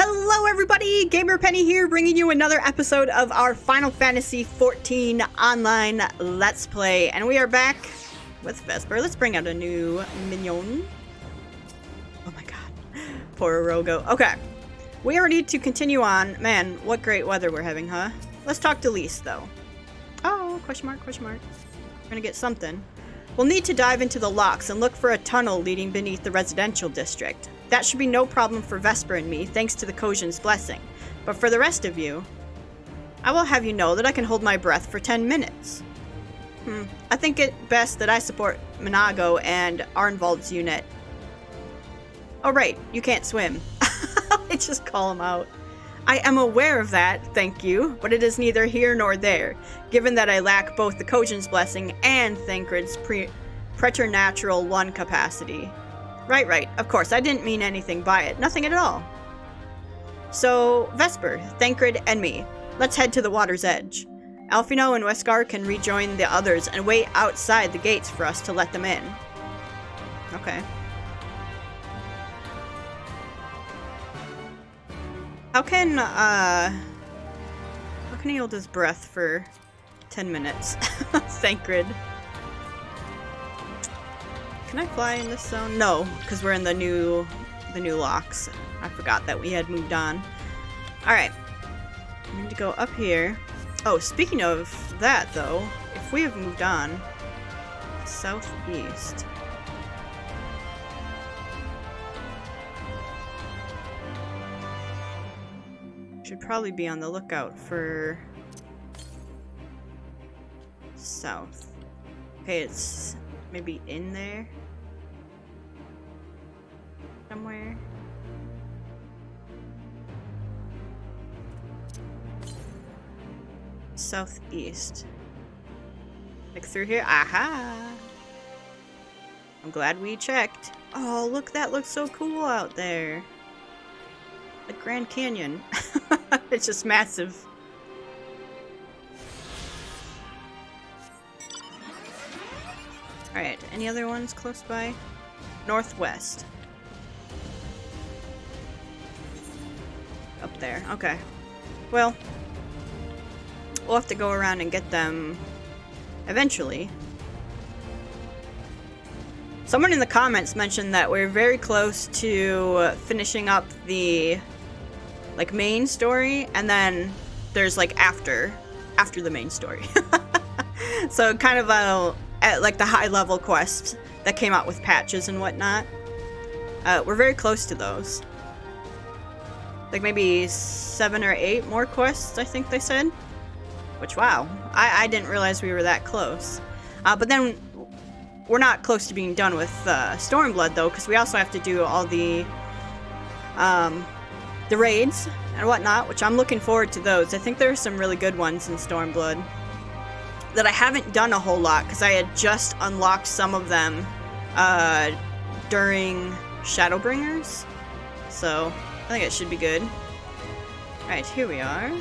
Hello everybody, Gamer Penny here, bringing you another episode of our Final Fantasy XIV Online Let's Play. And we are back with Vesper. Let's bring out a new minion. Oh my god. Poor Orogo. Okay. We are ready to continue on. Man, what great weather we're having, huh? Let's talk to Lise, though. Oh, question mark, question mark. We're gonna get something. We'll need to dive into the locks and look for a tunnel leading beneath the residential district. That should be no problem for Vesper and me, thanks to the Kojin's blessing. But for the rest of you, I will have you know that I can hold my breath for 10 minutes. I think it best that I support Minago and Arnvald's unit. Oh right, you can't swim. I just call him out. I am aware of that, thank you, but it is neither here nor there, given that I lack both the Kojin's blessing and Thancred's preternatural 1 capacity. Right, of course, I didn't mean anything by it, nothing at all. So, Vesper, Thancred, and me, let's head to the water's edge. Alphino and Weskar can rejoin the others and wait outside the gates for us to let them in. Okay. How can he hold his breath for 10 minutes? Thancred. Can I fly in this zone? No, because we're in the new locks. I forgot that we had moved on. Alright. I need to go up here. Oh, speaking of that, though, if we have moved on, southeast. Should probably be on the lookout for south. Okay, it's maybe in there somewhere. Southeast. Like through here? Aha! I'm glad we checked. Oh, look, that looks so cool out there. The Grand Canyon. It's just massive. Alright, any other ones close by? Northwest. Up there, okay. Well, we'll have to go around and get them eventually. Someone in the comments mentioned that we're very close to finishing up the main story, and then there's after the main story. So kind of at the high level quest that came out with patches and whatnot. We're very close to those. Maybe 7 or 8 more quests, I think they said. Which, wow, I didn't realize we were that close. But then we're not close to being done with Stormblood, though, because we also have to do all the raids and whatnot, which I'm looking forward to those. I think there are some really good ones in Stormblood that I haven't done a whole lot, because I had just unlocked some of them during Shadowbringers. So, I think it should be good. Alright, here we are.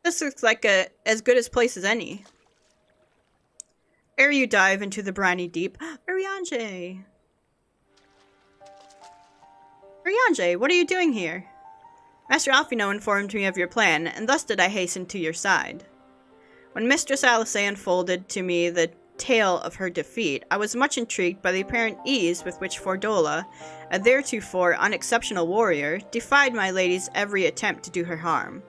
This looks like as good a place as any. Ere you dive into the briny deep, Urianger! Urianger, what are you doing here? Master Alphino informed me of your plan, and thus did I hasten to your side. When Mistress Alice unfolded to me the tale of her defeat, I was much intrigued by the apparent ease with which Fordola, a theretofore unexceptional warrior, defied my lady's every attempt to do her harm.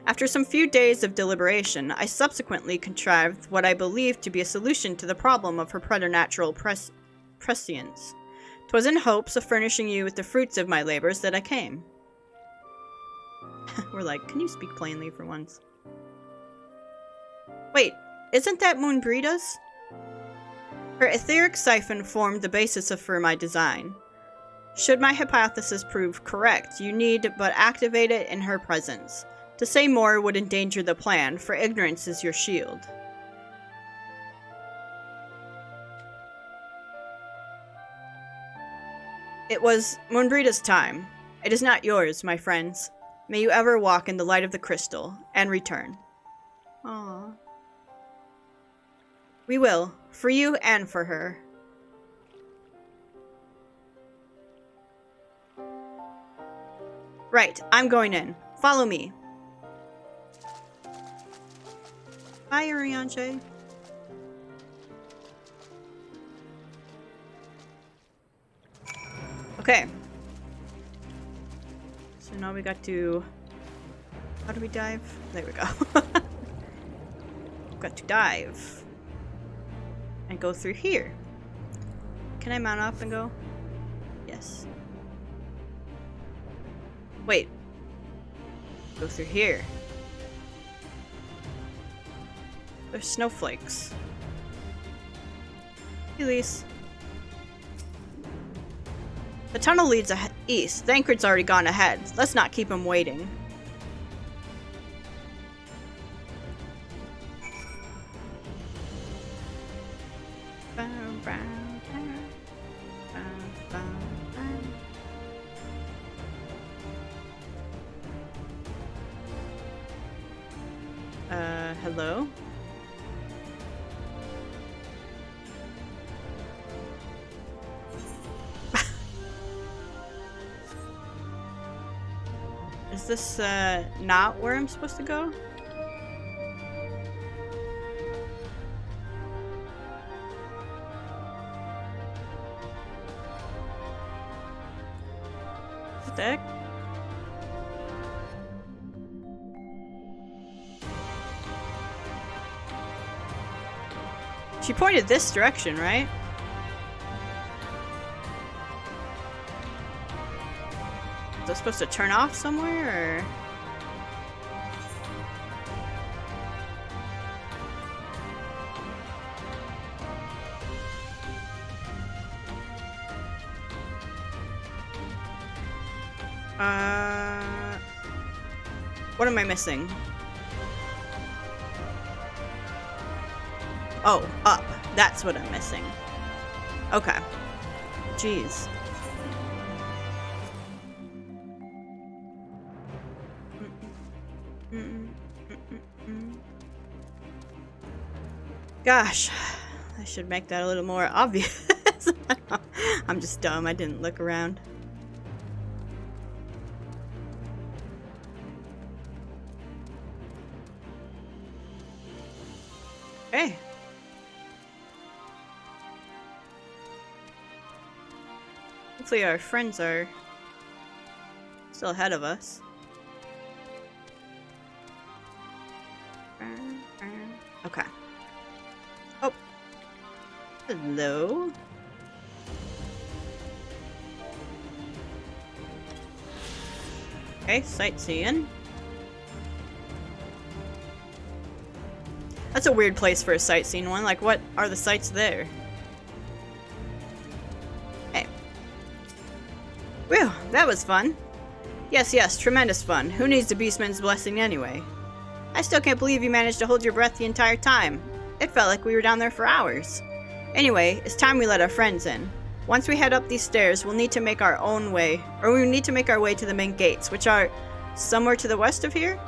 After some few days of deliberation, I subsequently contrived what I believed to be a solution to the problem of her preternatural prescience. 'Twas in hopes of furnishing you with the fruits of my labors that I came. We're like, can you speak plainly for once? Wait, isn't that Moonbreeda's? Her etheric siphon formed the basis for my design. Should my hypothesis prove correct, you need but activate it in her presence. To say more would endanger the plan, for ignorance is your shield. It was Moonbreeda's time. It is not yours, my friends. May you ever walk in the light of the crystal, and return. Aww. We will. For you and for her. Right, I'm going in. Follow me. Bye, Urianger. Okay. So now we got to... How do we dive? There we go. Got to dive. And go through here. Can I mount up and go? Yes. Wait. Go through here. There's snowflakes. Elise. The tunnel leads east. Thancred's already gone ahead. Let's not keep him waiting. Hello? Is this, not where I'm supposed to go? What the heck? She pointed this direction, right? Is that supposed to turn off somewhere, or...? What am I missing? Oh, up. That's what I'm missing. Okay. Jeez. Gosh, I should make that a little more obvious. I'm just dumb. I didn't look around. Okay. Hopefully our friends are still ahead of us. Okay. Oh. Hello. Okay, sightseeing. That's a weird place for a sightseeing one. Like, what are the sights there? Hey. Whew, that was fun. Yes, tremendous fun. Who needs the Beastman's blessing anyway? I still can't believe you managed to hold your breath the entire time. It felt like we were down there for hours. Anyway, it's time we let our friends in. Once we head up these stairs, we'll need to make our own way, or we need to make our way to the main gates, which are somewhere to the west of here?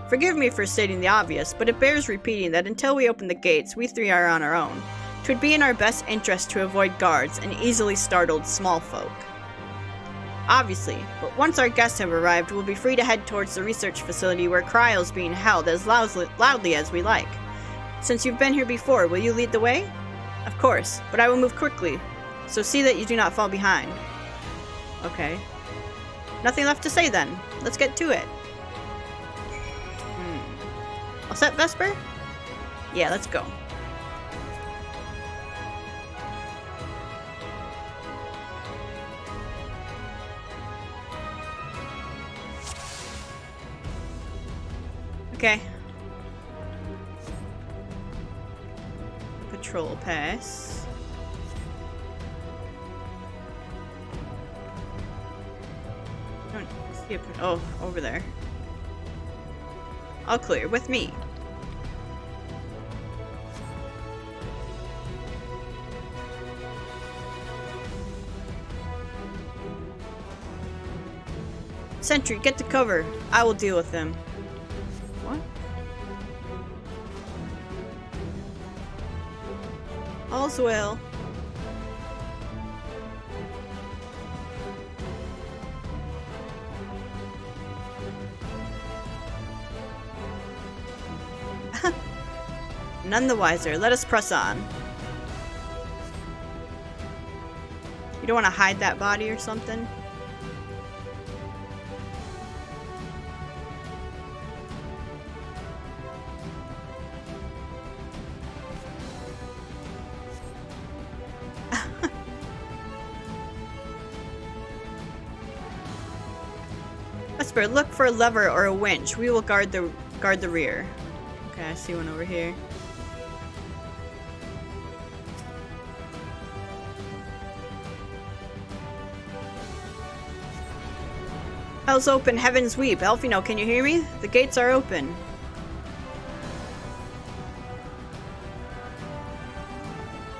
Forgive me for stating the obvious, but it bears repeating that until we open the gates, we three are on our own. 'Twould be in our best interest to avoid guards and easily startled small folk. Obviously, but once our guests have arrived, we'll be free to head towards the research facility where Krile's being held as loudly as we like. Since you've been here before, will you lead the way? Of course, but I will move quickly, so see that you do not fall behind. Okay. Nothing left to say then. Let's get to it. All set, Vesper? Yeah, let's go. Okay. Patrol pass. I don't see a... Oh, over there. All clear with me. Sentry, get to cover. I will deal with them. What? All's well. None the wiser. Let us press on. You don't want to hide that body or something? Vesper, look for a lever or a winch. We will guard the rear. Okay, I see one over here. Hell's open, heavens weep. Elfino, can you hear me? The gates are open.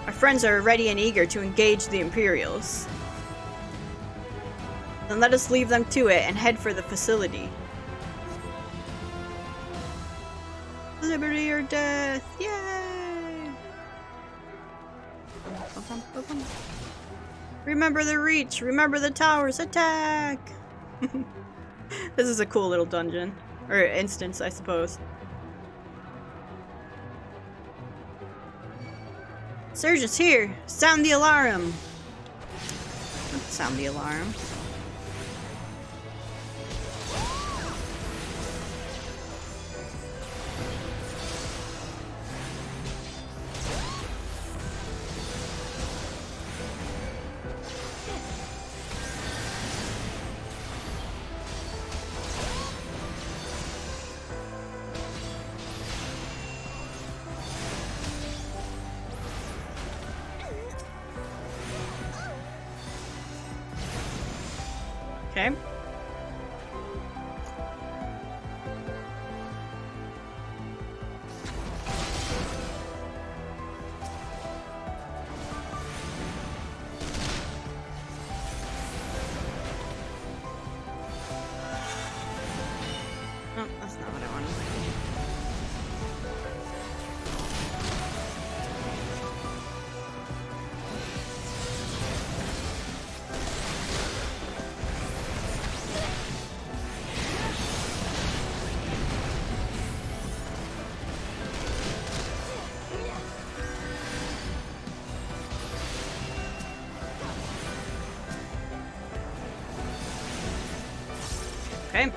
Our friends are ready and eager to engage the Imperials. Then let us leave them to it and head for the facility. Liberty or death! Yay! Remember the reach! Remember the towers! Attack! This is a cool little dungeon. Or instance, I suppose. Surgeons here! Sound the alarm! Sound the alarm. Okay. Oh, that's not what I wanted. Okay.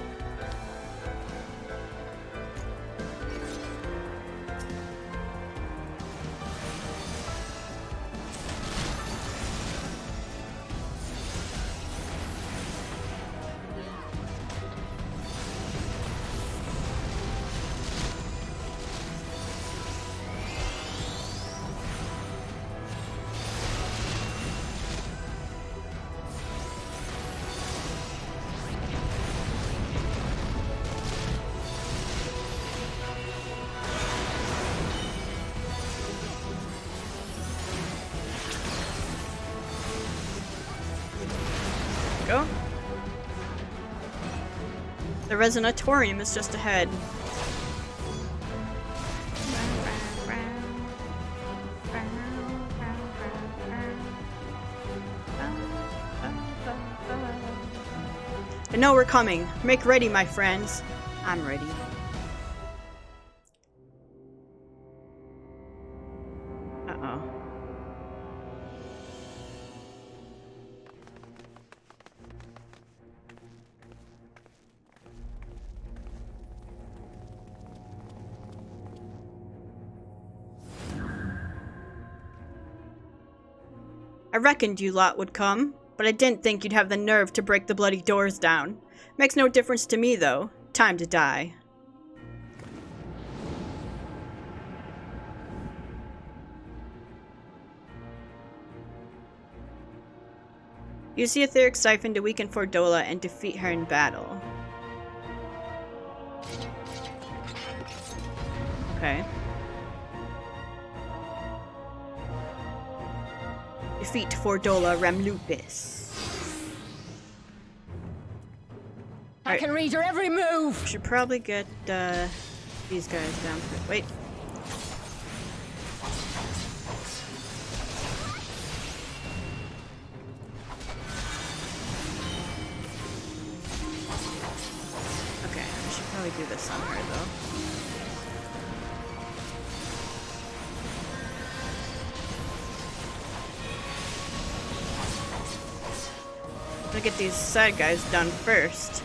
Go. The resonatorium is just ahead. I know we're coming. Make ready, my friends. I'm ready. Uh-oh. I reckoned you lot would come, but I didn't think you'd have the nerve to break the bloody doors down. Makes no difference to me, though. Time to die. Use the etheric siphon to weaken Fordola and defeat her in battle. Okay. Defeat Fordola Ramlupus. I can read your every move! Should probably get these guys down. Wait. this on her, though. I'm gonna get these side guys done first.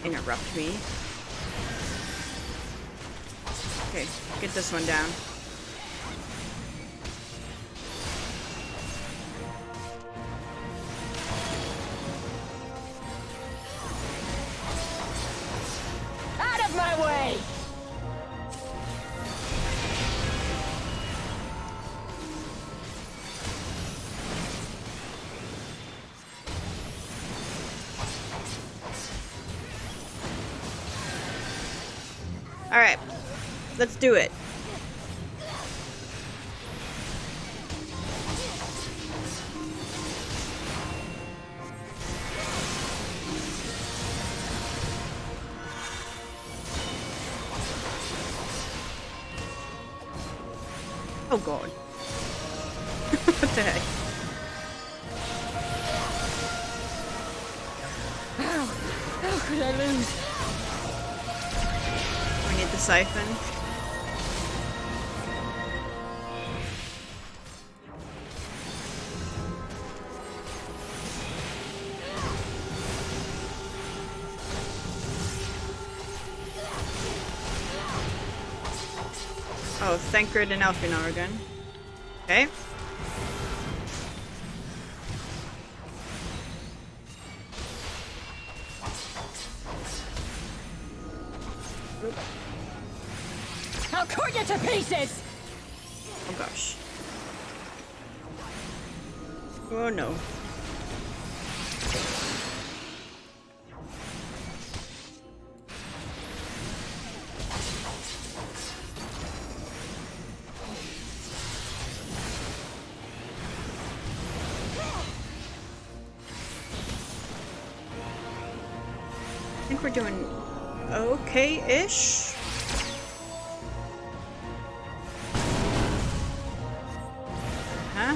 Interrupt me. Okay, get this one down. Out of my way! Alright, let's do it. Oh god. What the heck? How could I lose? We need the siphon. Oh, Thancred and Elfinor again. Okay. I'll cut you to pieces! Oh gosh. Oh no. I think we're doing okay-ish. Huh?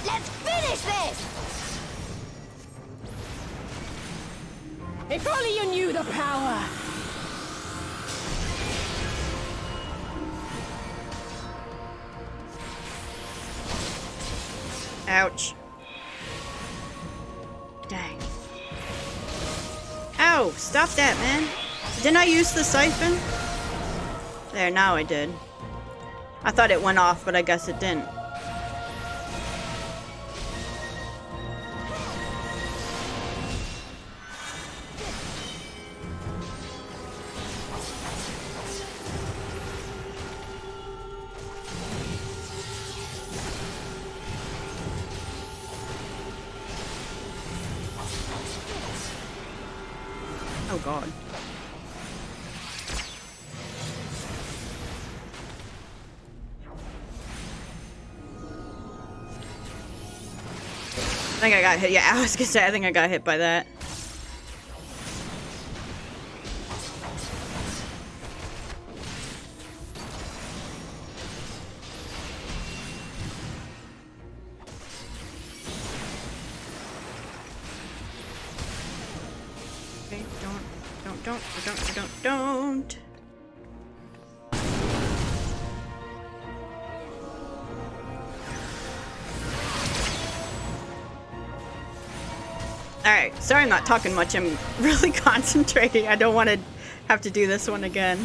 Let's finish this! If only you knew the power! Ouch. Dang. Ow! Stop that, man! Didn't I use the siphon? There, now I did. I thought it went off, but I guess it didn't. Oh god. I think I got hit. Yeah, I was gonna say, I think I got hit by that. Okay, don't. Alright, sorry I'm not talking much. I'm really concentrating. I don't want to have to do this one again.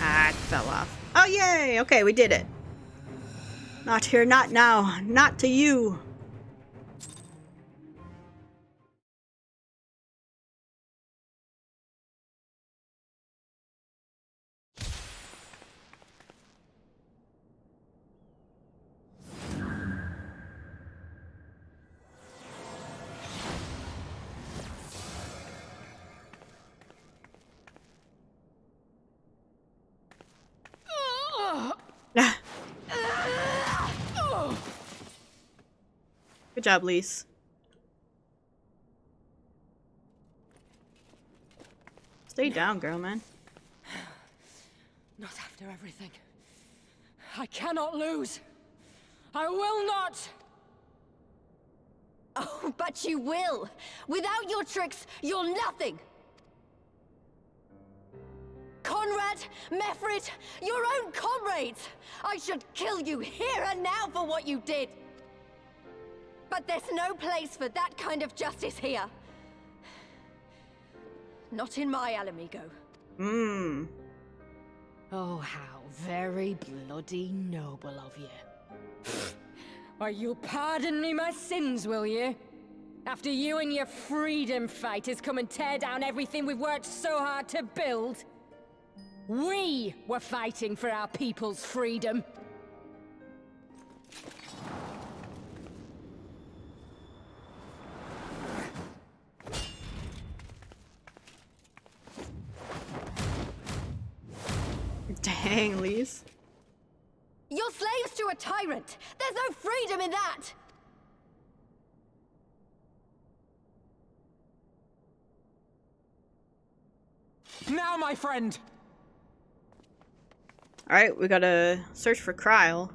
Ah, it fell off. Oh, yay! Okay, we did it. Not here, not now. Not to you. Good job, Lise. Stay down, girl, man. Not after everything. I cannot lose. I will not. Oh, but you will. Without your tricks, you're nothing. Conrad, Mefrid, your own comrades! I should kill you here and now for what you did. But there's no place for that kind of justice here. Not in my Alamigo. Oh, how very bloody noble of you. Why, you'll pardon me my sins, will you? After you and your freedom fighters come and tear down everything we've worked so hard to build? We were fighting for our people's freedom. Dang, Lise. You're slaves to a tyrant. There's no freedom in that. Now, my friend! Alright, we gotta search for Krile.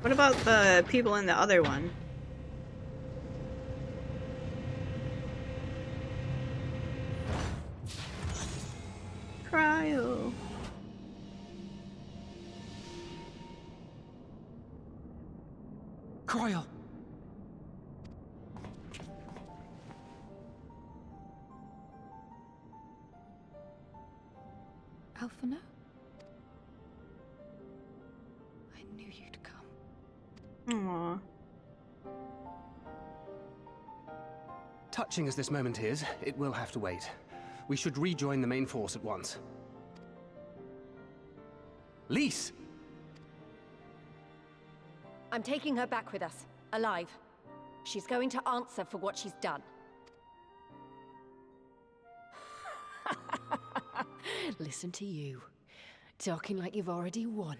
What about the people in the other one? Krile. Krile! Alphana? I knew you'd come. Aww. Touching as this moment is, it will have to wait. We should rejoin the main force at once. Lise! I'm taking her back with us, alive. She's going to answer for what she's done. Listen to you, talking like you've already won.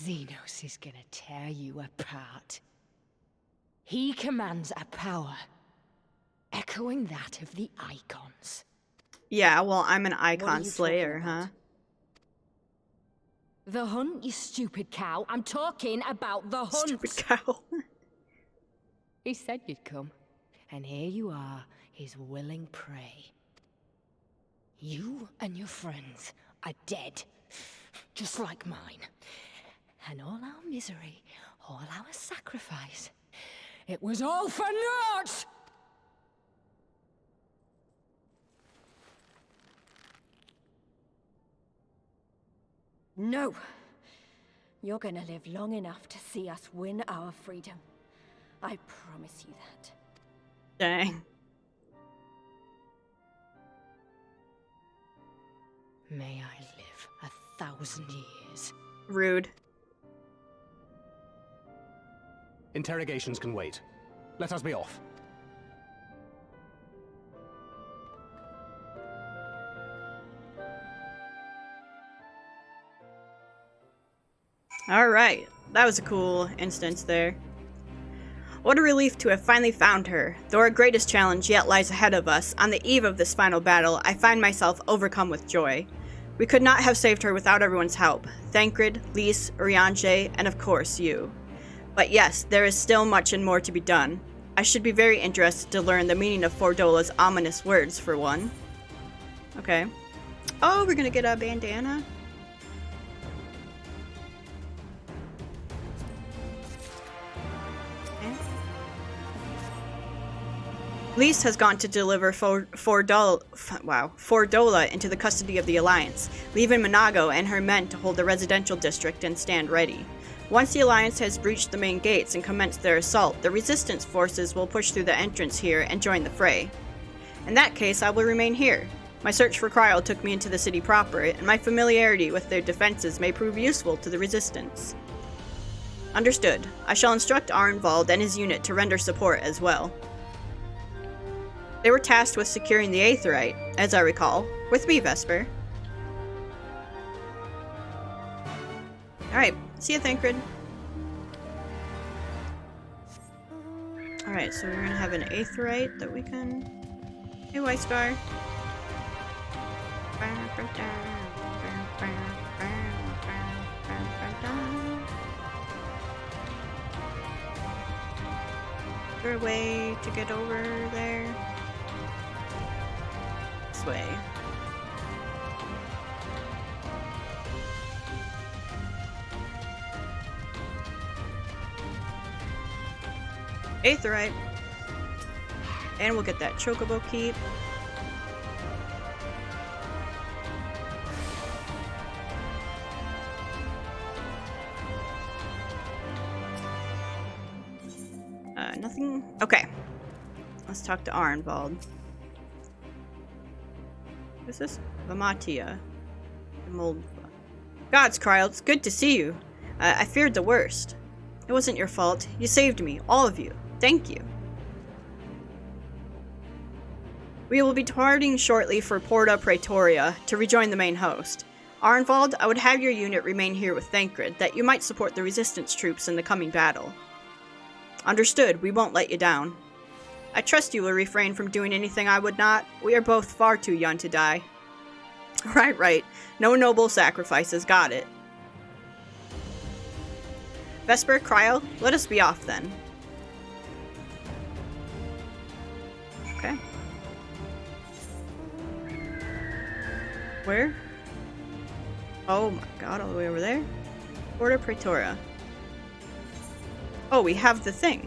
Xenos is gonna tear you apart. He commands a power, echoing that of the Icons. Yeah, well, I'm an icon you slayer, talking huh? about? The hunt, you stupid cow. I'm talking about the hunt. Stupid cow. He said you'd come, and here you are, his willing prey. You and your friends are dead, just like mine. And all our misery, all our sacrifice, it was all for naught! No! You're gonna live long enough to see us win our freedom. I promise you that. Dang. May I live 1,000 years. Rude. Interrogations can wait. Let us be off. Alright, that was a cool instance there. What a relief to have finally found her. Though our greatest challenge yet lies ahead of us, on the eve of this final battle, I find myself overcome with joy. We could not have saved her without everyone's help. Thancred, Lise, Urianger, and of course you. But yes, there is still much and more to be done. I should be very interested to learn the meaning of Fordola's ominous words, for one. Okay. Oh, we're gonna get a bandana. Okay. Lise has gone to deliver Fordola into the custody of the Alliance, leaving Monago and her men to hold the residential district and stand ready. Once the Alliance has breached the main gates and commenced their assault, the Resistance forces will push through the entrance here and join the fray. In that case, I will remain here. My search for Krile took me into the city proper, and my familiarity with their defenses may prove useful to the Resistance. Understood. I shall instruct Arnvald and his unit to render support as well. They were tasked with securing the Aetheryte, as I recall. With me, Vesper. Alright, see ya, Thancred. Alright, so we're gonna have an Aetheryte that we can... Hey, White Scar. Is there a way to get over there? This way. Aetheryte. And we'll get that Chocobo Keep. Nothing? Okay. Let's talk to Arnvald. Who's this? Vamatia. Mold. Gods, Krile, it's good to see you. I feared the worst. It wasn't your fault. You saved me, all of you. Thank you. We will be departing shortly for Porta Praetoria to rejoin the main host. Arnvald, I would have your unit remain here with Thancred, that you might support the Resistance troops in the coming battle. Understood, we won't let you down. I trust you will refrain from doing anything I would not. We are both far too young to die. Right. No noble sacrifices, got it. Vesper, Krile, let us be off then. Okay. Where? Oh my god, all the way over there? Porta Praetoria. Oh, we have the thing.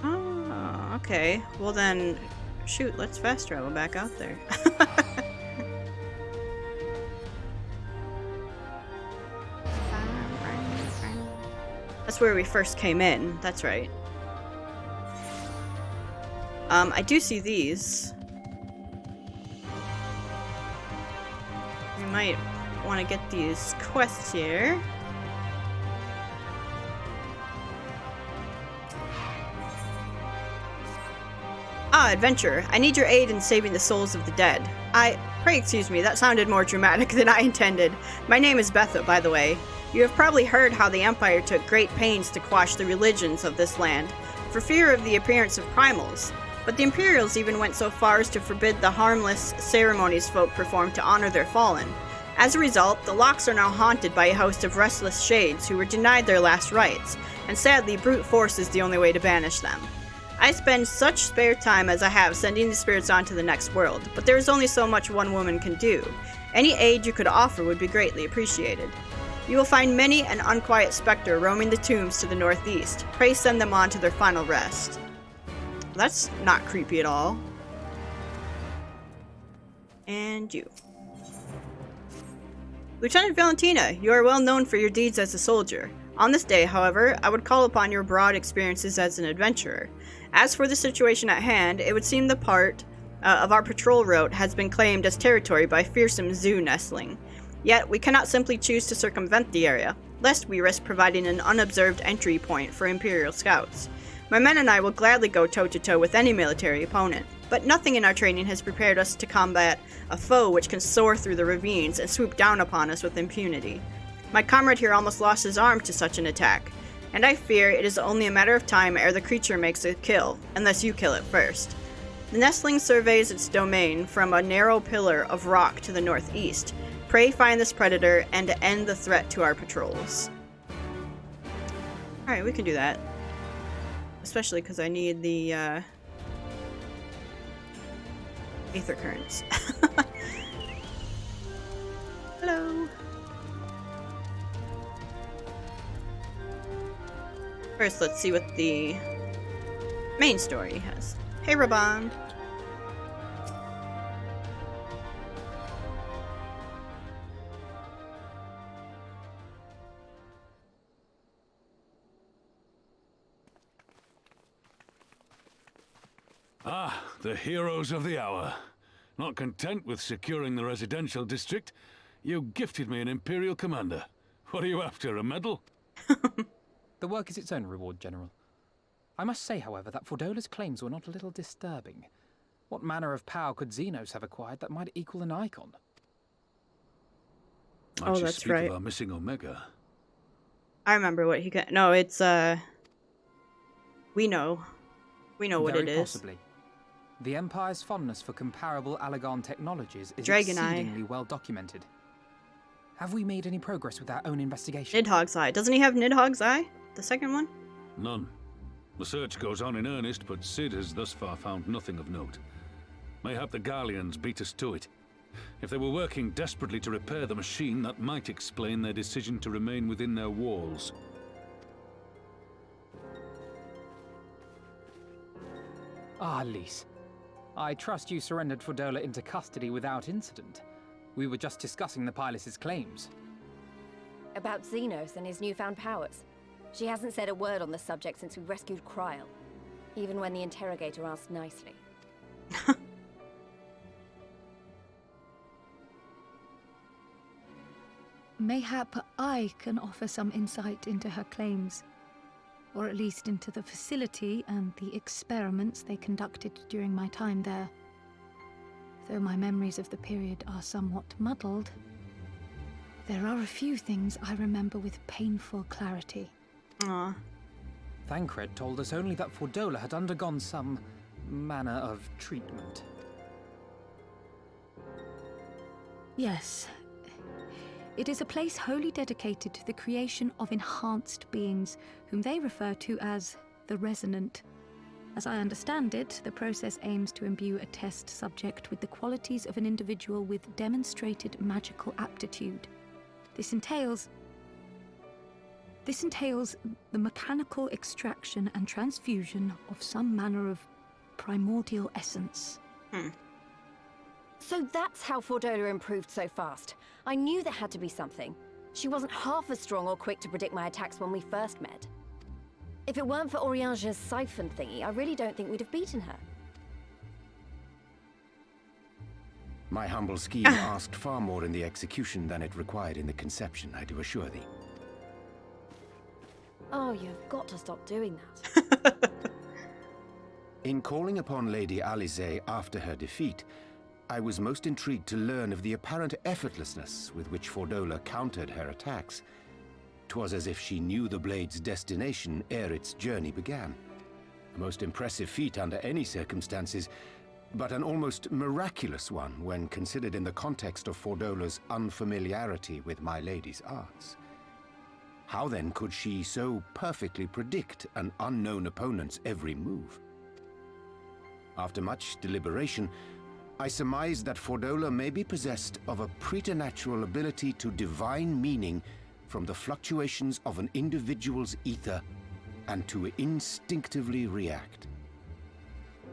Oh, okay. Well then, shoot, let's fast travel back out there. That's where we first came in, that's right. I do see these. We might want to get these quests here. Ah, adventurer. I need your aid in saving the souls of the dead. Pray excuse me, that sounded more dramatic than I intended. My name is Betha, by the way. You have probably heard how the Empire took great pains to quash the religions of this land, for fear of the appearance of primals. But the Imperials even went so far as to forbid the harmless ceremonies folk perform to honor their fallen. As a result, the Locks are now haunted by a host of restless shades who were denied their last rites, and sadly, brute force is the only way to banish them. I spend such spare time as I have sending the spirits on to the next world, but there is only so much one woman can do. Any aid you could offer would be greatly appreciated. You will find many an unquiet specter roaming the tombs to the northeast. Pray send them on to their final rest. That's not creepy at all. And you. Lieutenant Valentina, you are well known for your deeds as a soldier. On this day, however, I would call upon your broad experiences as an adventurer. As for the situation at hand, it would seem the part of our patrol route has been claimed as territory by fearsome zoo nestling. Yet, we cannot simply choose to circumvent the area, lest we risk providing an unobserved entry point for Imperial scouts. My men and I will gladly go toe-to-toe with any military opponent, but nothing in our training has prepared us to combat a foe which can soar through the ravines and swoop down upon us with impunity. My comrade here almost lost his arm to such an attack, and I fear it is only a matter of time ere the creature makes a kill, unless you kill it first. The nestling surveys its domain from a narrow pillar of rock to the northeast, Pray find this predator and to end the threat to our patrols. Alright, we can do that. Especially because I need the Aether Currents. Hello. First, let's see what the main story has. Hey, Rabond. Ah, the heroes of the hour. Not content with securing the residential district, you gifted me an Imperial commander. What are you after, a medal? The work is its own reward, General. I must say, however, that Fordola's claims were not a little disturbing. What manner of power could Xenos have acquired that might equal an Icon? Oh, that's speak right. of our missing Omega. I remember what he got. No, it's, we know. We know what it is. Very possibly. The Empire's fondness for comparable Allagan technologies is Dragon Eye. exceedingly well documented. Have we made any progress with our own investigation? Nidhogg's Eye. Doesn't he have Nidhogg's Eye? The second one? None. The search goes on in earnest, but Sid has thus far found nothing of note. Mayhap the Garleans beat us to it. If they were working desperately to repair the machine, that might explain their decision to remain within their walls. Ah, Lise. I trust you surrendered Fordola into custody without incident. We were just discussing the pilot's claims. About Xenos and his newfound powers. She hasn't said a word on the subject since we rescued Krile. Even when the interrogator asked nicely. Mayhap I can offer some insight into her claims. Or at least into the facility and the experiments they conducted during my time there. Though my memories of the period are somewhat muddled, there are a few things I remember with painful clarity. Aw. Thancred told us only that Fordola had undergone some manner of treatment. Yes. It is a place wholly dedicated to the creation of enhanced beings, whom they refer to as the resonant. As I understand it, the process aims to imbue a test subject with the qualities of an individual with demonstrated magical aptitude. This entails the mechanical extraction and transfusion of some manner of primordial essence. So that's how Fordola improved so fast. I knew there had to be something. She wasn't half as strong or quick to predict my attacks when we first met. If it weren't for Urianger's siphon thingy, I really don't think we'd have beaten her. My humble scheme asked far more in the execution than it required in the conception, I do assure thee. Oh, you've got to stop doing that. In calling upon Lady Alisaie after her defeat, I was most intrigued to learn of the apparent effortlessness with which Fordola countered her attacks. 'Twas as if she knew the blade's destination ere its journey began. A most impressive feat under any circumstances, but an almost miraculous one when considered in the context of Fordola's unfamiliarity with my lady's arts. How then could she so perfectly predict an unknown opponent's every move? After much deliberation, I surmised that Fordola may be possessed of a preternatural ability to divine meaning from the fluctuations of an individual's ether and to instinctively react.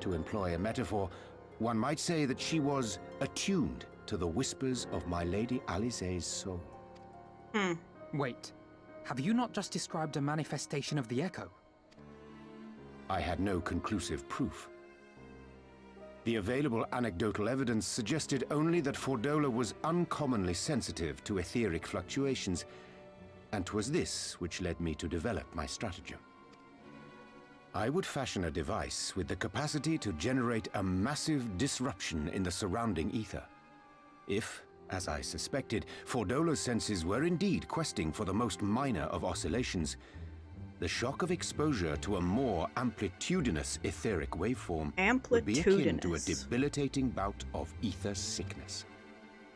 To employ a metaphor, one might say that she was attuned to the whispers of my Lady Alisaie's soul. Wait, have you not just described a manifestation of the Echo? I had no conclusive proof. The available anecdotal evidence suggested only that Fordola was uncommonly sensitive to etheric fluctuations, and 'twas this which led me to develop my stratagem. I would fashion a device with the capacity to generate a massive disruption in the surrounding ether. If, as I suspected, Fordola's senses were indeed questing for the most minor of oscillations, the shock of exposure to a more amplitudinous etheric waveform would be akin to a debilitating bout of ether sickness.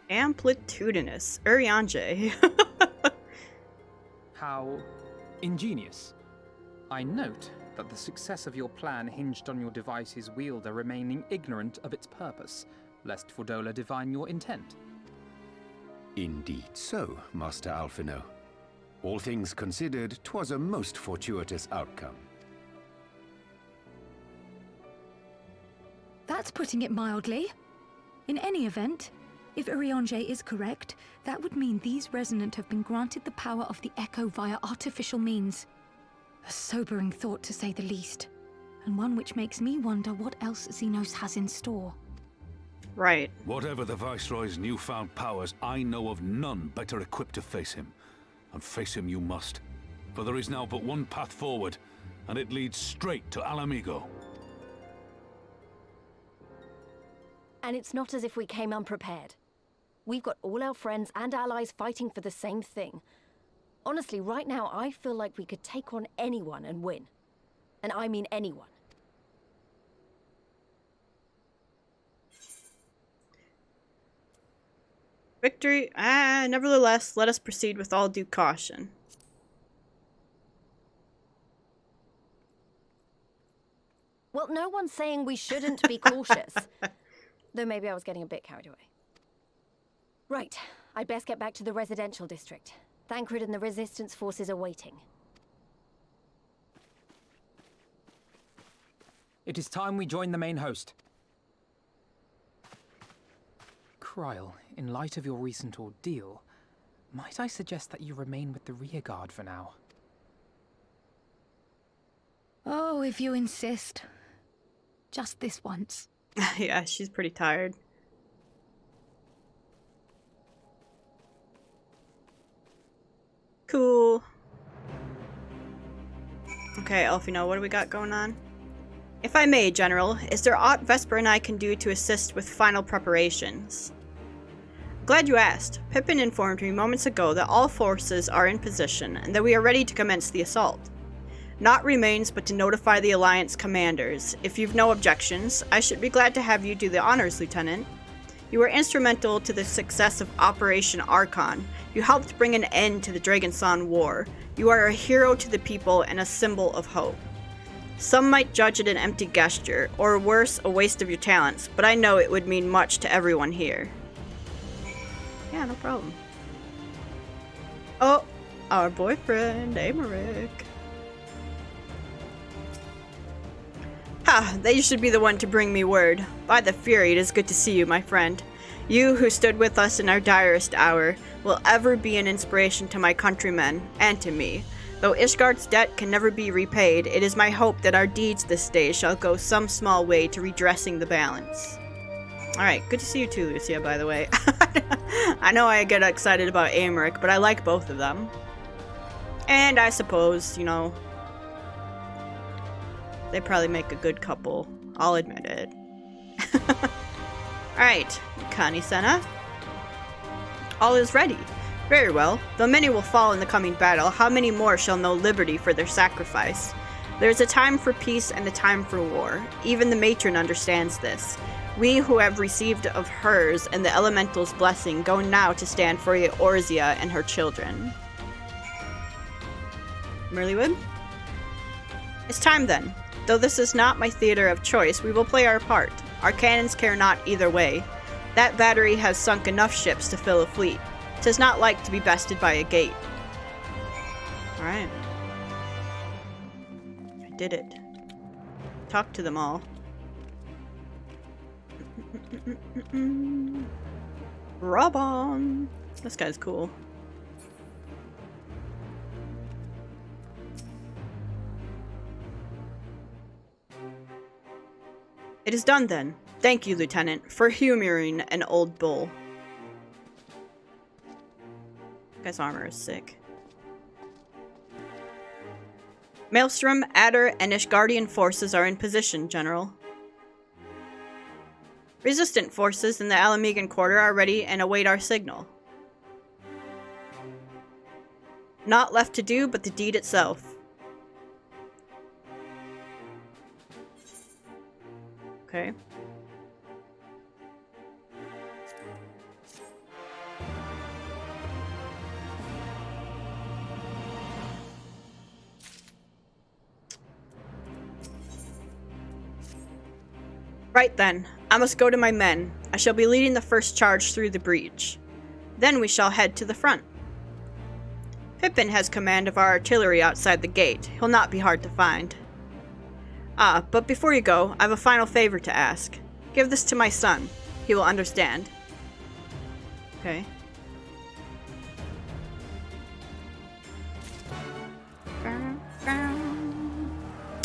Amplitudinous. Urianger. How ingenious. I note that the success of your plan hinged on your device's wielder remaining ignorant of its purpose, lest Fordola divine your intent. Indeed so, Master Alphino. All things considered, 'twas a most fortuitous outcome. That's putting it mildly. In any event, if Urianger is correct, that would mean these resonant have been granted the power of the Echo via artificial means. A sobering thought, to say the least, and one which makes me wonder what else Xenos has in store. Right. Whatever the Viceroy's newfound powers, I know of none better equipped to face him. And face him you must. For there is now but one path forward, and it leads straight to Alamigo. And it's not as if we came unprepared. We've got all our friends and allies fighting for the same thing. Honestly, right now, I feel like we could take on anyone and win. And I mean anyone. Victory. Nevertheless, let us proceed with all due caution. Well, no one's saying we shouldn't be cautious. Though maybe I was getting a bit carried away. Right, I'd best get back to the residential district. Thancred and the Resistance forces are waiting. It is time we join the main host. Krile, in light of your recent ordeal, might I suggest that you remain with the rearguard for now? Oh, if you insist. Just this once. Yeah, she's pretty tired. Cool. Okay, Alphino, what do we got going on? If I may, General, is there aught Vesper and I can do to assist with final preparations? Glad you asked. Pippin informed me moments ago that all forces are in position and that we are ready to commence the assault. Naught remains but to notify the Alliance commanders. If you've no objections, I should be glad to have you do the honors, Lieutenant. You were instrumental to the success of Operation Archon. You helped bring an end to the Dragonson War. You are a hero to the people and a symbol of hope. Some might judge it an empty gesture, or worse, a waste of your talents, but I know it would mean much to everyone here. Yeah, no problem. Oh, our boyfriend, Amaric. Ha! They should be the one to bring me word. By the Fury, it is good to see you, my friend. You, who stood with us in our direst hour, will ever be an inspiration to my countrymen, and to me. Though Ishgard's debt can never be repaid, it is my hope that our deeds this day shall go some small way to redressing the balance. Alright, good to see you too, Lucia, by the way. I know I get excited about Amaric, but I like both of them. And I suppose, you know, they probably make a good couple. I'll admit it. Alright, Connie Senna. All is ready. Very well. Though many will fall in the coming battle, how many more shall know liberty for their sacrifice? There is a time for peace and a time for war. Even the matron understands this. We who have received of hers and the elemental's blessing go now to stand for Eorzea and her children. Merlywood? It's time then. Though this is not my theater of choice, we will play our part. Our cannons care not either way. That battery has sunk enough ships to fill a fleet. 'Tis not like to be bested by a gate. Alright. I did it. Talk to them all. Robon! This guy's cool. It is done then. Thank you, Lieutenant, for humoring an old bull. Guy's armor is sick. Maelstrom, Adder, and Ishgardian forces are in position, General. Resistant forces in the Alamigan quarter are ready and await our signal. Naught left to do but the deed itself. Okay. Right then, I must go to my men. I shall be leading the first charge through the breach. Then we shall head to the front. Pippin has command of our artillery outside the gate. He'll not be hard to find. Ah, but before you go, I have a final favor to ask. Give this to my son. He will understand. Okay.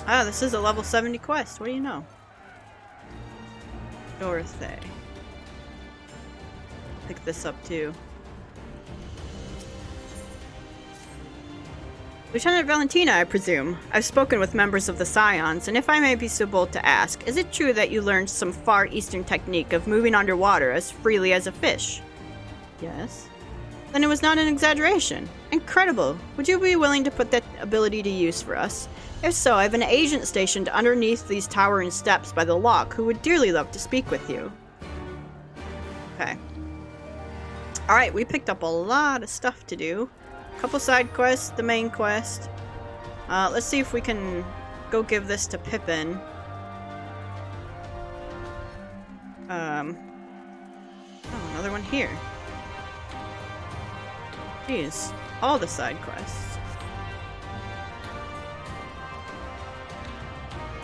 Ah, this is a level 70 quest. What do you know? Dorothy. Pick this up too. Lieutenant Valentina, I presume. I've spoken with members of the Scions, and if I may be so bold to ask, is it true that you learned some Far Eastern technique of moving underwater as freely as a fish? Yes. Then it was not an exaggeration. Incredible. Would you be willing to put that ability to use for us? If so, I have an agent stationed underneath these towering steps by the lock who would dearly love to speak with you. Okay. Alright, we picked up a lot of stuff to do. Couple side quests, the main quest. Let's see if we can go give this to Pippin. Oh, another one here. Jeez, all the side quests.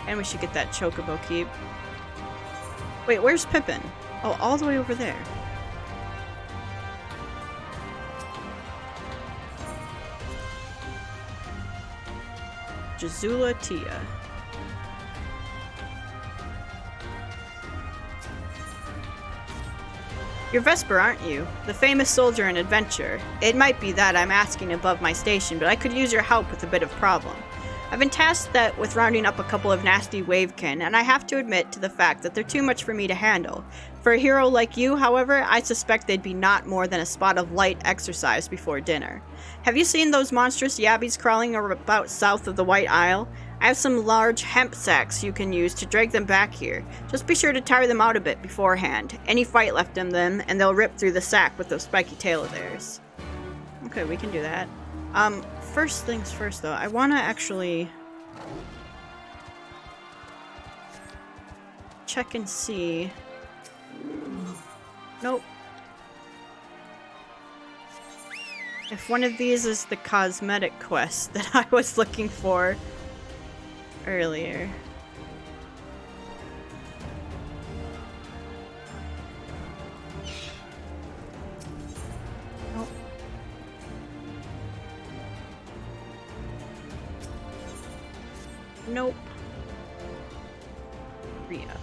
And we should get that Chocobo Keep. Wait, where's Pippin? Oh, all the way over there. Jazula Tia. You're Vesper, aren't you? The famous soldier and adventurer. It might be that I'm asking above my station, but I could use your help with a bit of problem. I've been tasked with rounding up a couple of nasty wavekin, and I have to admit to the fact that they're too much for me to handle. For a hero like you, however, I suspect they'd be not more than a spot of light exercise before dinner. Have you seen those monstrous yabbies crawling about south of the White Isle? I have some large hemp sacks you can use to drag them back here. Just be sure to tire them out a bit beforehand. Any fight left in them, and they'll rip through the sack with those spiky tail of theirs. Okay, we can do that. First things first, though, I want to actually check and see. Nope. If one of these is the cosmetic quest that I was looking for earlier. Nope. Nope. Ria.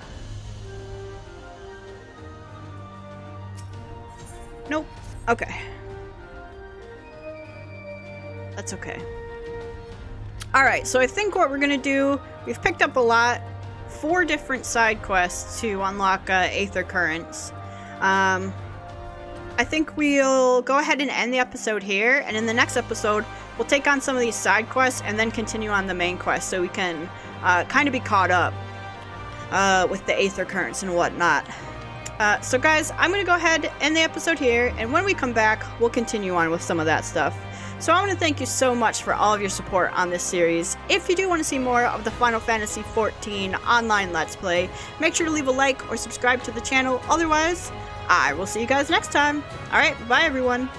Nope. Okay. That's okay. Alright, so I think what we're gonna do, we've picked up a lot. 4 different side quests to unlock Aether Currents. I think we'll go ahead and end the episode here, and in the next episode, we'll take on some of these side quests and then continue on the main quest so we can kind of be caught up with the Aether Currents and whatnot. So guys, I'm going to go ahead and end the episode here, and when we come back, we'll continue on with some of that stuff. So I want to thank you so much for all of your support on this series. If you do want to see more of the Final Fantasy XIV online Let's Play, make sure to leave a like or subscribe to the channel. Otherwise, I will see you guys next time. Alright, bye everyone.